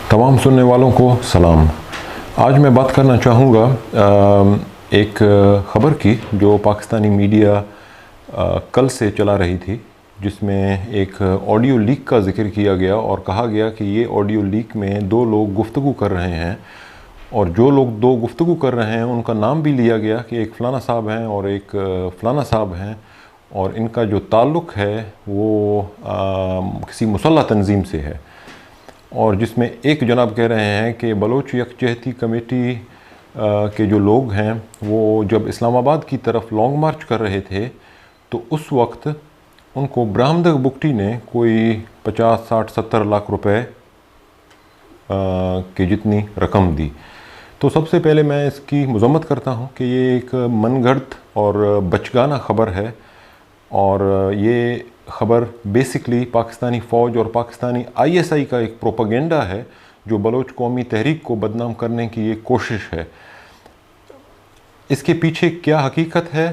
तमाम सुनने वालों को सलाम। आज मैं बात करना चाहूँगा एक ख़बर की जो पाकिस्तानी मीडिया कल से चला रही थी, जिसमें एक ऑडियो लीक का ज़िक्र किया गया और कहा गया कि ये ऑडियो लीक में दो लोग गुफ्तगू कर रहे हैं, और जो लोग दो गुफ्तगू कर रहे हैं उनका नाम भी लिया गया कि एक फ़लाना साहब हैं और एक फ़लाना साहब हैं, और इनका जो ताल्लुक़ है वो किसी मुसल्लह तंजीम से है। और जिसमें एक जनाब कह रहे हैं कि बलोच यकजहती कमेटी के जो लोग हैं वो जब इस्लामाबाद की तरफ लॉन्ग मार्च कर रहे थे तो उस वक्त उनको बरामदग बुगटी ने कोई 50, 60, 70 लाख रुपए की जितनी रकम दी। तो सबसे पहले मैं इसकी मज़म्मत करता हूँ कि ये एक मनगढ़ंत और बचगाना ख़बर है, और ये ख़बर बेसिकली पाकिस्तानी फ़ौज और पाकिस्तानी ISI का एक प्रोपेगेंडा है जो बलोच कौमी तहरीक को बदनाम करने की एक कोशिश है। इसके पीछे क्या हकीकत है?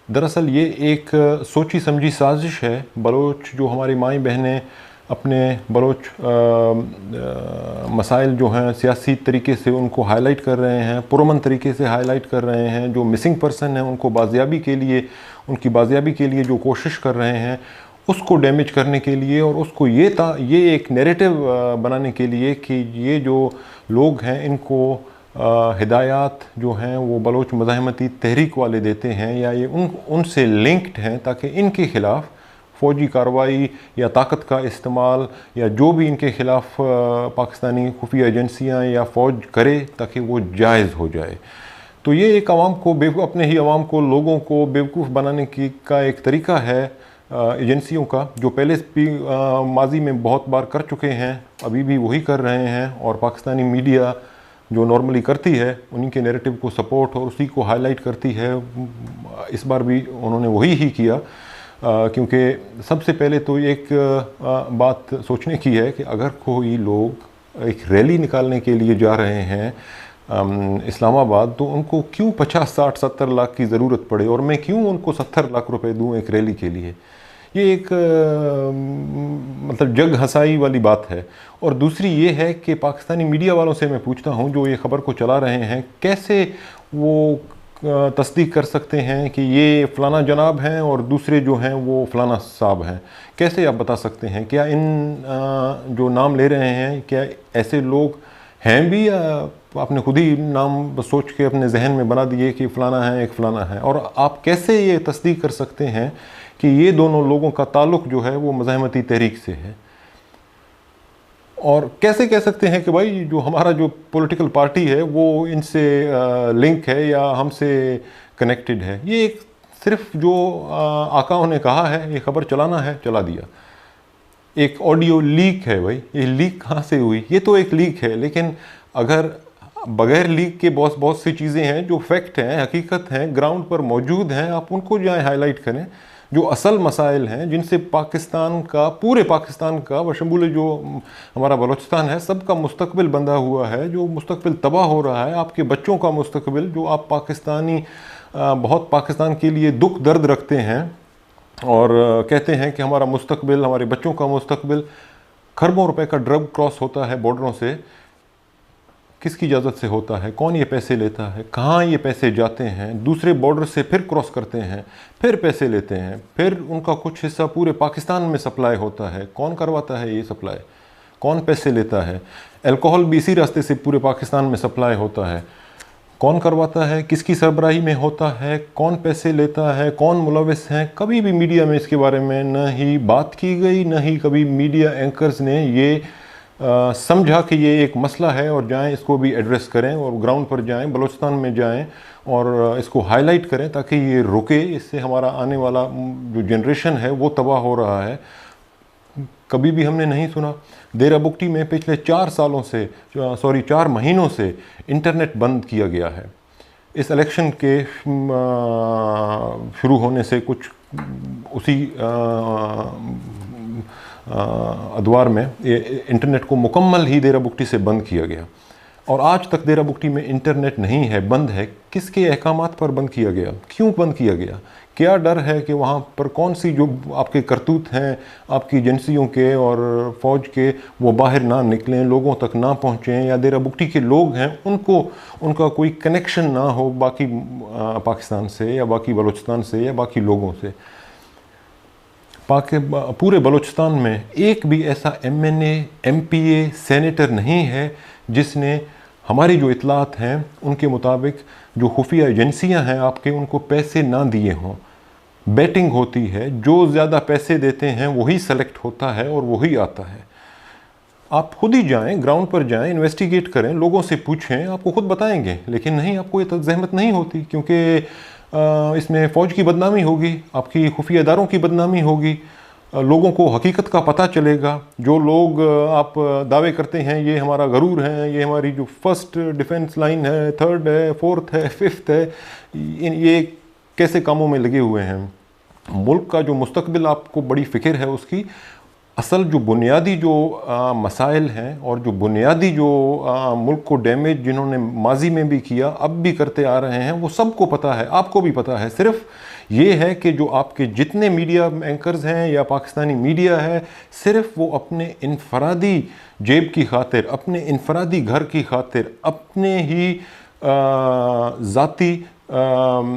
दरअसल ये एक सोची समझी साजिश है। बलोच जो हमारी माई बहनें अपने बलोच मसाइल जो हैं सियासी तरीके से उनको हाईलाइट कर रहे हैं, पुरअमन तरीके से हाईलाइट कर रहे हैं, जो मिसिंग पर्सन हैं उनको बाजियाबी के लिए, उनकी बाजियाबी के लिए जो कोशिश कर रहे हैं उसको डैमेज करने के लिए, और उसको ये एक नैरेटिव बनाने के लिए कि ये जो लोग हैं इनको हिदायत जो हैं वो बलोच मज़ाहमती तहरीक वाले देते हैं या ये उनसे लिंक्ड हैं, ताकि इनके ख़िलाफ़ फ़ौजी कार्रवाई या ताकत का इस्तेमाल या जो भी इनके ख़िलाफ़ पाकिस्तानी खुफिया एजेंसियाँ या फ़ौज करे ताकि वो जायज़ हो जाए। तो ये एक आवाम को अपने ही आवाम को, लोगों को बेवकूफ़ बनाने का एक तरीका है एजेंसियों का, जो पहले भी माजी में बहुत बार कर चुके हैं, अभी भी वही कर रहे हैं, और पाकिस्तानी मीडिया जो नॉर्मली करती है उन्हीं के नैरेटिव को सपोर्ट और उसी को हाईलाइट करती है। इस बार भी उन्होंने वही ही किया, क्योंकि सबसे पहले तो एक बात सोचने की है कि अगर कोई लोग एक रैली निकालने के लिए जा रहे हैं इस्लामाबाद, तो उनको क्यों 50, 60, 70 लाख की ज़रूरत पड़े, और मैं क्यों उनको 70 लाख रुपए दूं एक रैली के लिए? ये एक मतलब जग हंसाई वाली बात है। और दूसरी ये है कि पाकिस्तानी मीडिया वालों से मैं पूछता हूँ जो ये ख़बर को चला रहे हैं, कैसे वो तस्दीक कर सकते हैं कि ये फ़लाना जनाब हैं और दूसरे जो हैं वो फ़लाना साहब हैं? कैसे आप बता सकते हैं? क्या इन जो नाम ले रहे हैं क्या ऐसे लोग हैं भी, या आपने खुद ही नाम सोच के अपने जहन में बना दिए कि फ़लाना है, एक फ़लाना है? और आप कैसे ये तस्दीक कर सकते हैं कि ये दोनों लोगों का ताल्लुक़ जो है वो मज़ाहमती तहरीक से है? और कैसे कह सकते हैं कि भाई जो हमारा जो पॉलिटिकल पार्टी है वो इनसे लिंक है या हमसे कनेक्टेड है? ये एक सिर्फ जो आकाओं ने कहा है, ये ख़बर चलाना है, चला दिया। एक ऑडियो लीक है भाई, ये लीक कहाँ से हुई? ये तो एक लीक है, लेकिन अगर बगैर लीक के बहुत सी चीज़ें हैं जो फैक्ट हैं, हकीकत हैं, ग्राउंड पर मौजूद हैं, आप उनको जाएँ हाईलाइट करें। जो असल मसाइल हैं जिनसे पाकिस्तान का, पूरे पाकिस्तान का बशमूल जो हमारा बलूचिस्तान है, सबका मुस्तकबिल बंधा हुआ है, जो मुस्तकबिल तबाह हो रहा है, आपके बच्चों का मुस्तकबिल, जो आप पाकिस्तानी बहुत पाकिस्तान के लिए दुख दर्द रखते हैं और कहते हैं कि हमारा मुस्तकबिल, हमारे बच्चों का मुस्तकबिल। खरबों रुपए का ड्रग क्रॉस होता है बॉर्डरों से, किसकी इजाज़त से होता है? कौन ये पैसे लेता है? कहाँ ये पैसे जाते हैं? दूसरे बॉर्डर से फिर क्रॉस करते हैं, फिर पैसे लेते हैं, फिर उनका कुछ हिस्सा पूरे पाकिस्तान में सप्लाई होता है। कौन करवाता है ये सप्लाई? कौन पैसे लेता है? अल्कोहल भी इसी रास्ते से पूरे पाकिस्तान में सप्लाई होता है। कौन करवाता है? किसकी सरबराही में होता है? कौन पैसे लेता है? कौन मुलविस हैं? कभी भी मीडिया में इसके बारे में न ही बात की गई, न ही कभी मीडिया एंकर्स ने ये समझा कि ये एक मसला है और जाएं इसको भी एड्रेस करें, और ग्राउंड पर जाएं, बलूचिस्तान में जाएं और इसको हाईलाइट करें ताकि ये रुके। इससे हमारा आने वाला जो जनरेशन है वो तबाह हो रहा है। कभी भी हमने नहीं सुना। देरा बुगटी में पिछले 4 महीनों से इंटरनेट बंद किया गया है। इस इलेक्शन के शुरू होने से कुछ उसी अदवार में ये इंटरनेट को मुकम्मल ही देरा बुगटी से बंद किया गया, और आज तक देरा बुगटी में इंटरनेट नहीं है, बंद है। किसके अहकामात पर बंद किया गया? क्यों बंद किया गया? کیا ڈر ہے کہ وہاں پر کون سی جو آپ کے کرتوت ہیں آپ کی ایجنسیوں کے اور فوج کے وہ باہر نہ نکلیں، لوگوں تک نہ پہنچیں، یا دیرہ بگٹی کے لوگ ہیں ان کا کوئی کنیکشن نہ ہو باقی پاکستان سے یا باقی بلوچستان سے یا باقی لوگوں سے۔ پورے بلوچستان میں ایک بھی ایسا ایم این اے، ایم پی اے، سینیٹر نہیں ہے جس نے ہماری جو اطلاعات ہیں ان کے مطابق جو خفیہ ایجنسیاں ہیں آپ کے، ان کو پیسے نہ دیے ہوں۔ بیٹنگ ہوتی ہے، جو زیادہ پیسے دیتے ہیں وہی سلیکٹ ہوتا ہے اور وہی آتا ہے۔ آپ خود ہی جائیں، گراؤنڈ پر جائیں، انویسٹیگیٹ کریں، لوگوں سے پوچھیں، آپ کو خود بتائیں گے، لیکن نہیں، آپ کو یہ زحمت نہیں ہوتی، کیونکہ اس میں فوج کی بدنامی ہوگی، آپ کی خفیہ اداروں کی بدنامی ہوگی، لوگوں کو حقیقت کا پتہ چلے گا۔ جو لوگ آپ دعوے کرتے ہیں یہ ہمارا غرور ہے، یہ ہماری جو فرسٹ ڈیفنس لائن ہے، تھرڈ ہے، فورتھ ہے، ففتھ ہے، یہ کیسے کاموں میں لگے ہوئے ہیں؟ ملک کا جو مستقبل آپ کو بڑی فکر ہے اس کی، اصل جو بنیادی جو مسائل ہیں اور جو بنیادی جو ملک کو ڈیمیج جنہوں نے ماضی میں بھی کیا، اب بھی کرتے آ رہے ہیں، وہ سب کو پتہ ہے، آپ کو بھی پتہ ہے۔ صرف یہ ہے کہ جو آپ کے جتنے میڈیا اینکرز ہیں یا پاکستانی میڈیا ہے، صرف وہ اپنے انفرادی جیب کی خاطر، اپنے انفرادی گھر کی خاطر، اپنے ہی ذاتی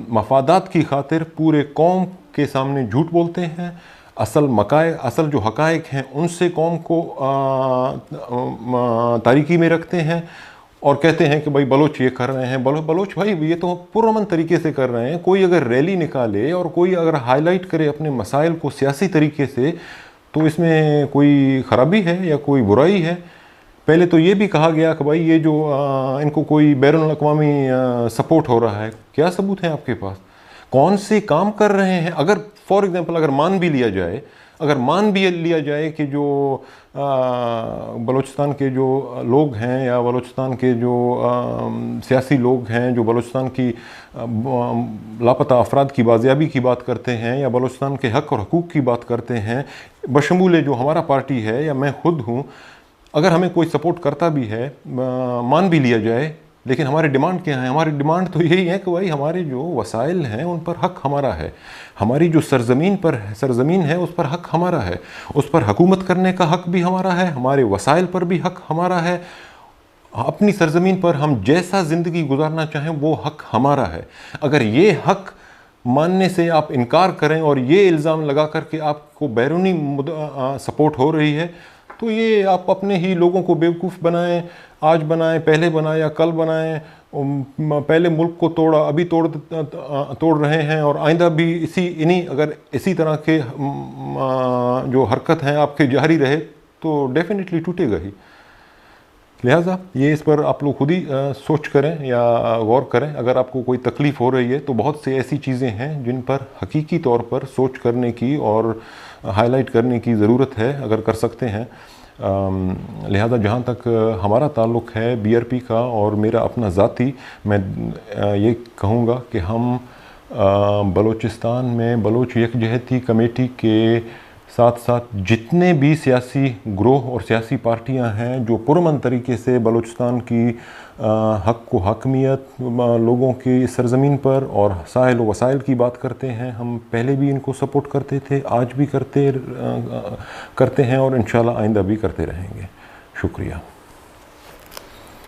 مفادات کی خاطر پورے قوم کے سامنے جھوٹ بولتے ہیں۔ اصل جو حقائق ہیں ان سے قوم کو تاریکی میں رکھتے ہیں اور کہتے ہیں کہ بھائی بلوچ یہ کر رہے ہیں، بلوچ بھائی یہ تو پرامن طریقے سے کر رہے ہیں۔ کوئی اگر ریلی نکالے اور کوئی اگر ہائی لائٹ کرے اپنے مسائل کو سیاسی طریقے سے، تو اس میں کوئی خرابی ہے یا کوئی برائی ہے؟ پہلے تو یہ بھی کہا گیا کہ بھائی یہ جو ان کو کوئی بین الاقوامی سپورٹ ہو رہا ہے، کیا ثبوت ہیں آپ کے پاس؟ کون سے کام کر رہے ہیں؟ اگر فار ایگزامپل اگر مان بھی لیا جائے کہ جو بلوچستان کے جو لوگ ہیں یا بلوچستان کے جو سیاسی لوگ ہیں جو بلوچستان کی لاپتہ افراد کی بازیابی کی بات کرتے ہیں یا بلوچستان کے حق اور حقوق کی بات کرتے ہیں، بشمول جو ہمارا پارٹی ہے یا میں خود ہوں، اگر ہمیں کوئی سپورٹ کرتا بھی ہے، مان بھی لیا جائے، لیکن ہماری ڈیمانڈ کیا ہے؟ ہماری ڈیمانڈ تو یہی ہے کہ بھائی ہمارے جو وسائل ہیں ان پر حق ہمارا ہے، ہماری جو سرزمین ہے اس پر حق ہمارا ہے، اس پر حکومت کرنے کا حق بھی ہمارا ہے، ہمارے وسائل پر بھی حق ہمارا ہے، اپنی سرزمین پر ہم جیسا زندگی گزارنا چاہیں وہ حق ہمارا ہے۔ اگر یہ حق ماننے سے آپ انکار کریں اور یہ الزام لگا کر کے آپ کو بیرونی سپورٹ ہو رہی ہے، تو یہ آپ اپنے ہی لوگوں کو بیوقوف بنائیں، آج بنائیں، پہلے بنائیں یا کل بنائیں۔ پہلے ملک کو توڑا، ابھی توڑ رہے ہیں، اور آئندہ بھی اگر اسی طرح کے جو حرکت ہیں آپ کے جاری رہے تو ڈیفینیٹلی ٹوٹے گا ہی۔ لہٰذا یہ اس پر آپ لوگ خود ہی سوچ کریں یا غور کریں۔ اگر آپ کو کوئی تکلیف ہو رہی ہے تو بہت سی ایسی چیزیں ہیں جن پر حقیقی طور پر سوچ کرنے کی اور ہائی لائٹ کرنے کی ضرورت ہے، اگر کر سکتے ہیں۔ لہذا جہاں تک ہمارا تعلق ہے بی آر پی کا اور میرا اپنا ذاتی، میں یہ کہوں گا کہ ہم بلوچستان میں بلوچ یکجہتی کمیٹی کے ساتھ ساتھ جتنے بھی سیاسی گروہ اور سیاسی پارٹیاں ہیں جو پرامن طریقے سے بلوچستان کی حق و حاکمیت، لوگوں کی سرزمین پر اور ساحل و وسائل کی بات کرتے ہیں، ہم پہلے بھی ان کو سپورٹ کرتے تھے، آج بھی کرتے ہیں اور انشاءاللہ آئندہ بھی کرتے رہیں گے۔ شکریہ۔